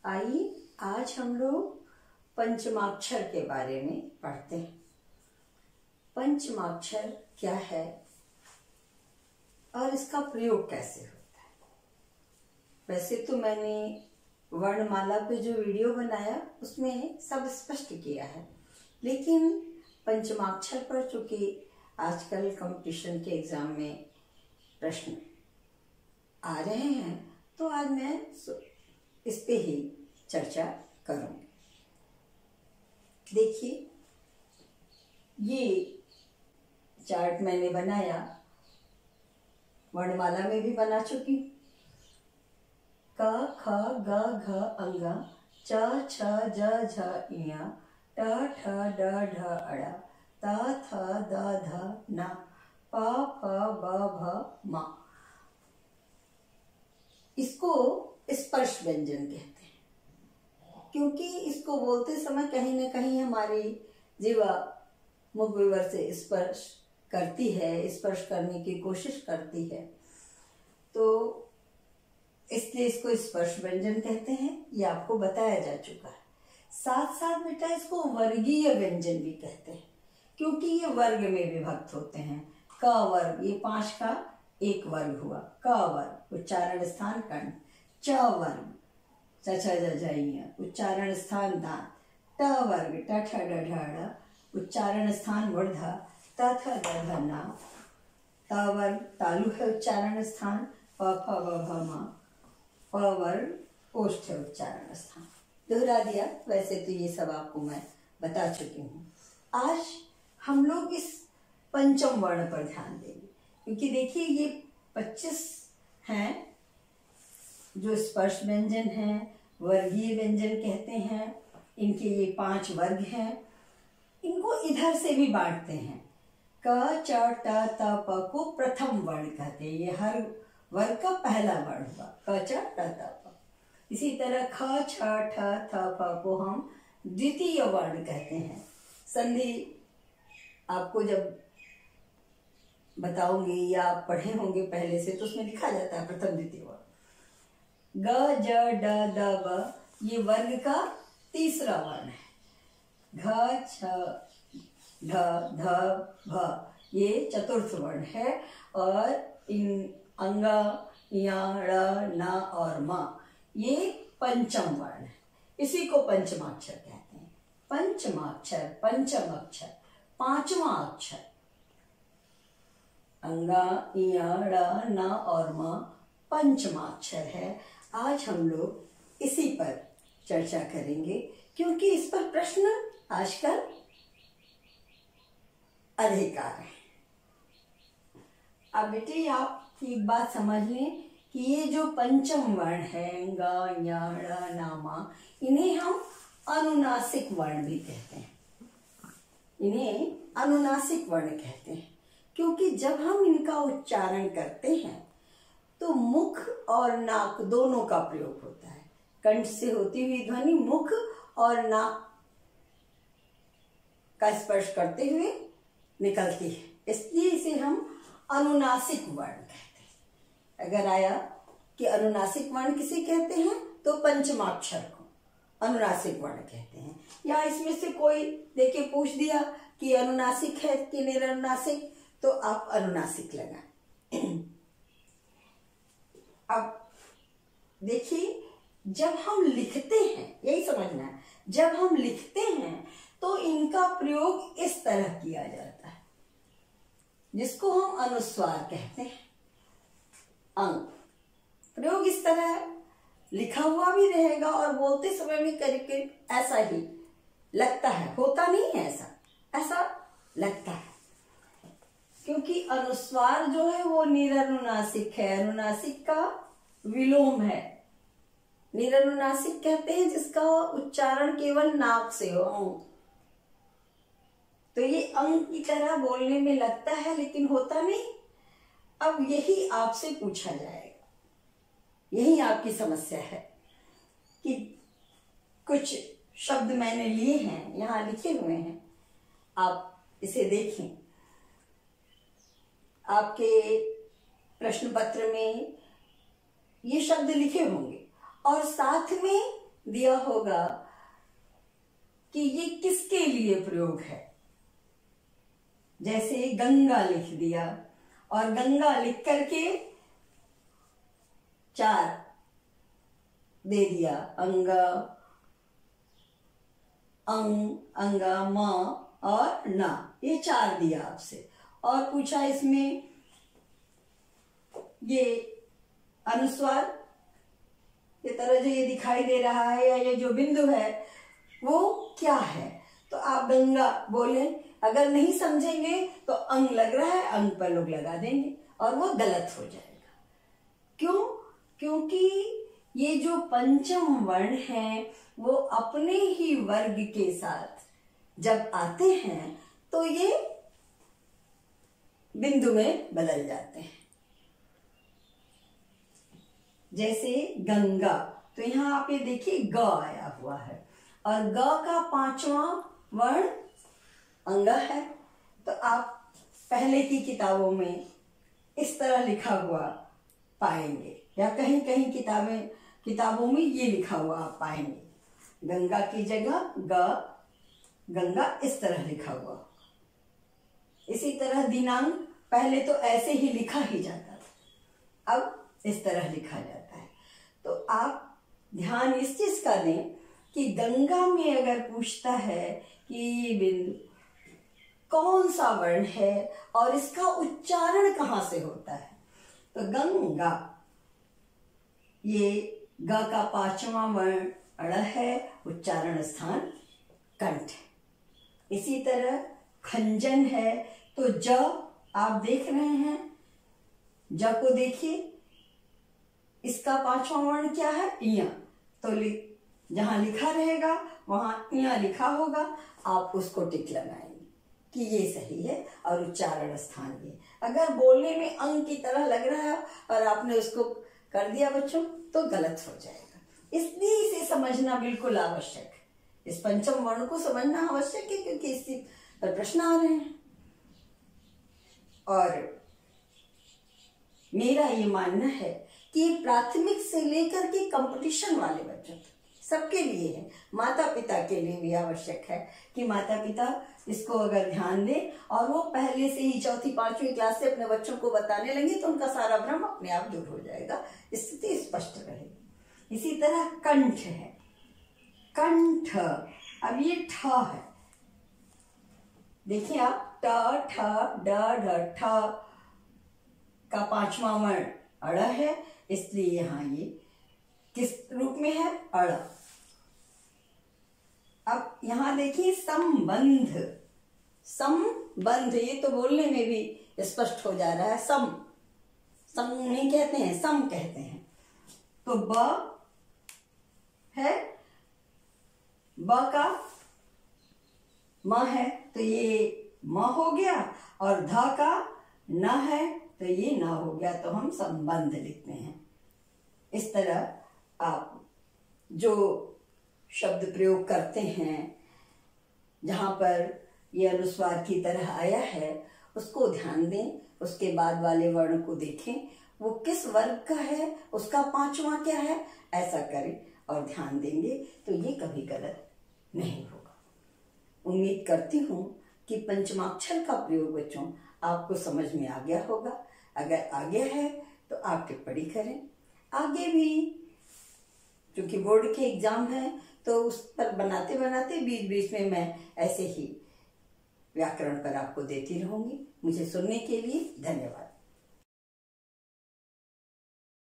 आइए आज हम लोग पंचमाक्षर के बारे में पढ़ते हैं। पंचमाक्षर क्या है और इसका प्रयोग कैसे होता है। वैसे तो मैंने वर्णमाला पे जो वीडियो बनाया उसमें सब स्पष्ट किया है, लेकिन पंचमाक्षर पर चूंकि आजकल कंपटीशन के एग्जाम में प्रश्न आ रहे हैं तो आज मैं इस पे ही चर्चा करूंगी। देखिए, ये चार्ट मैंने बनाया, वर्णमाला में भी बना चुकी। क ख ग घ अंगा, च छ ज झ इया, ट ठ ड ढ अड़ा, त थ द ध न, प फ ब भ म। इसको स्पर्श व्यंजन कहते हैं, क्योंकि इसको बोलते समय कहीं न कहीं हमारी जीवा मुख विवर से स्पर्श करती है, स्पर्श करने की कोशिश करती है, तो इसलिए इसको स्पर्श व्यंजन कहते हैं। ये आपको बताया जा चुका है। साथ साथ बेटा इसको वर्गीय व्यंजन भी कहते हैं, क्योंकि ये वर्ग में विभक्त होते हैं। क वर्ग, ये 5 का एक वर्ग हुआ। क वर्ग उच्चारण स्थान कर्ण, च वर्ग च छ ज झ ञ उच्चारण स्थान दांत, ट वर्ग ट ठ ड ढ ड़ उच्चारण स्थान मूर्धा, त थ द ध न, त वर्ग तालु है उच्चारण स्थान, प फ ब भ म, प वर्ग ओष्ठ है उच्चारण स्थान। दोहरा दिया। वैसे तो ये सब आपको मैं बता चुकी हूँ। आज हम लोग इस पंचम वर्ण पर ध्यान देंगे, क्योंकि देखिए ये 25 हैं जो स्पर्श व्यंजन हैं, वर्गीय व्यंजन कहते हैं। इनके ये 5 वर्ग हैं। इनको इधर से भी बांटते हैं। क च ट त प को प्रथम वर्ण कहते हैं। ये हर वर्ग का पहला वर्ण हुआ, क च ट त प। इसी तरह ख छ ठ थ फ को हम द्वितीय वर्ण कहते हैं। संधि आपको जब बताऊंगी या आप पढ़े होंगे पहले से, तो उसमें लिखा जाता है प्रथम द्वितीय वर्ण। ग ज ड द ब ये वर्ग का तीसरा वर्ण है। घ छ ढ ध भ ये चतुर्थ वर्ण है। और इन अंगा या ड़ न और म ये पंचम वर्ण है। इसी को पंचमाक्षर कहते हैं। पंचमाक्षर, पंचम अक्षर, 5वां अक्षर। अंगा इया ड़ न और म पंचमाक्षर है। आज हम लोग इसी पर चर्चा करेंगे, क्योंकि इस पर प्रश्न आजकल अधिक आ रहे हैं। अब बेटे आप एक बात समझ लें कि ये जो पंचम वर्ण है, ग या ड़ न म, इन्हें हम अनुनासिक वर्ण भी कहते हैं। इन्हें अनुनासिक वर्ण कहते हैं, क्योंकि जब हम इनका उच्चारण करते हैं तो मुख और नाक दोनों का प्रयोग होता है। कंठ से होती हुई ध्वनि मुख और नाक का स्पर्श करते हुए निकलती है, इसलिए इसे हम अनुनासिक वर्ण कहते हैं। अगर आया कि अनुनासिक वर्ण किसे कहते हैं, तो पंचमाक्षर को अनुनासिक वर्ण कहते हैं। या इसमें से कोई देके पूछ दिया कि अनुनासिक है कि निरनुनासिक, तो आप अनुनासिक लगाएं। अब देखिए, जब हम लिखते हैं, यही समझना है, जब हम लिखते हैं तो इनका प्रयोग इस तरह किया जाता है, जिसको हम अनुस्वार कहते हैं। अंग प्रयोग इस तरह लिखा हुआ भी रहेगा और बोलते समय भी करीब करीब ऐसा ही लगता है, होता नहीं है ऐसा, ऐसा लगता है, क्योंकि अनुस्वार जो है वो निरनुनासिक है। अनुनासिक का विलोम है। निरनुनासिक कहते हैं जिसका उच्चारण केवल नाक से हो, अंग। तो ये अंग की तरह बोलने में लगता है, लेकिन होता नहीं। अब यही आपसे पूछा जाएगा, यही आपकी समस्या है कि कुछ शब्द मैंने लिए हैं, यहां लिखे हुए हैं, आप इसे देखें। आपके प्रश्न पत्र में ये शब्द लिखे होंगे और साथ में दिया होगा कि ये किसके लिए प्रयोग है। जैसे गंगा लिख दिया और गंगा लिख करके 4 दे दिया, अंगा, अंग, अंगा, म और ना, ये 4 दिया आपसे। और पूछा इसमें ये अनुस्वार ये तरह जो ये दिखाई दे रहा है या ये जो बिंदु है वो क्या है, तो आप गंगा बोले। अगर नहीं समझेंगे तो अंग लग रहा है, अंग पर लोग लगा देंगे और वो गलत हो जाएगा। क्यों? क्योंकि ये जो पंचम वर्ण है वो अपने ही वर्ग के साथ जब आते हैं तो ये बिंदु में बदल जाते हैं। जैसे गंगा, तो यहां आप ये देखिए ग आया हुआ है और ग का 5वां वर्ण अंगा है। तो आप पहले की किताबों में इस तरह लिखा हुआ पाएंगे या कहीं कहीं किताबों में ये लिखा हुआ आप पाएंगे। गंगा की जगह गंगा इस तरह लिखा हुआ। इसी तरह दिनांक पहले तो ऐसे ही लिखा ही जाता था, अब इस तरह लिखा जाता है। तो आप ध्यान इस चीज का दें कि गंगा में अगर पूछता है कि ये बिंदु कौन सा वर्ण है और इसका उच्चारण कहां से होता है, तो गंगा, ये ग का 5वां वर्ण अड़ है, उच्चारण स्थान कंठ है। इसी तरह खंजन है, तो ज आप देख रहे हैं, ज को देखिए, इसका 5वां वर्ण क्या है, इया। तो जहां लिखा रहेगा वहां इया लिखा होगा, आप उसको टिक लगाएंगे कि ये सही है और उच्चारण स्थान ये। अगर बोलने में अंग की तरह लग रहा है और आपने उसको कर दिया बच्चों तो गलत हो जाएगा। इसलिए इसे समझना बिल्कुल आवश्यक है, इस पंचम वर्ण को समझना आवश्यक है क्योंकि इसी पर प्रश्न आ रहे हैं। और मेरा ये मानना है कि प्राथमिक से लेकर के कंपटीशन वाले बच्चों सबके लिए है, माता पिता के लिए भी आवश्यक है कि माता पिता इसको अगर ध्यान दें और वो पहले से ही 4ठी 5वीं क्लास से अपने बच्चों को बताने लगे तो उनका सारा भ्रम अपने आप दूर हो जाएगा, स्थिति स्पष्ट रहेगी। इसी तरह कंठ है, कंठ, अब ये ठ है, देखिए आप ट ठ ड ढ ठ का 5वां वर्ण अड़ है, इसलिए यहां ये किस रूप में है, अड़। अब यहां देखिए संबंध, संबंध, ये तो बोलने में भी स्पष्ट हो जा रहा है। सम नहीं कहते हैं, सम कहते हैं। तो ब है, ब का म है तो ये म हो गया और ध का न है तो ये न हो गया, तो हम संबंध लिखते हैं। इस तरह आप जो शब्द प्रयोग करते हैं जहां पर ये अनुस्वार की तरह आया है उसको ध्यान दें, उसके बाद वाले वर्ण को देखें वो किस वर्ग का है, उसका 5वां क्या है, ऐसा करें और ध्यान देंगे तो ये कभी गलत नहीं होगा। उम्मीद करती हूँ कि पंचमाक्षर का प्रयोग बच्चों आपको समझ में आ गया होगा। अगर आ गया है तो आप टिप्पणी करें। आगे भी क्योंकि बोर्ड के एग्जाम है तो उस पर बनाते बनाते बीच बीच में मैं ऐसे ही व्याकरण पर आपको देती रहूंगी। मुझे सुनने के लिए धन्यवाद।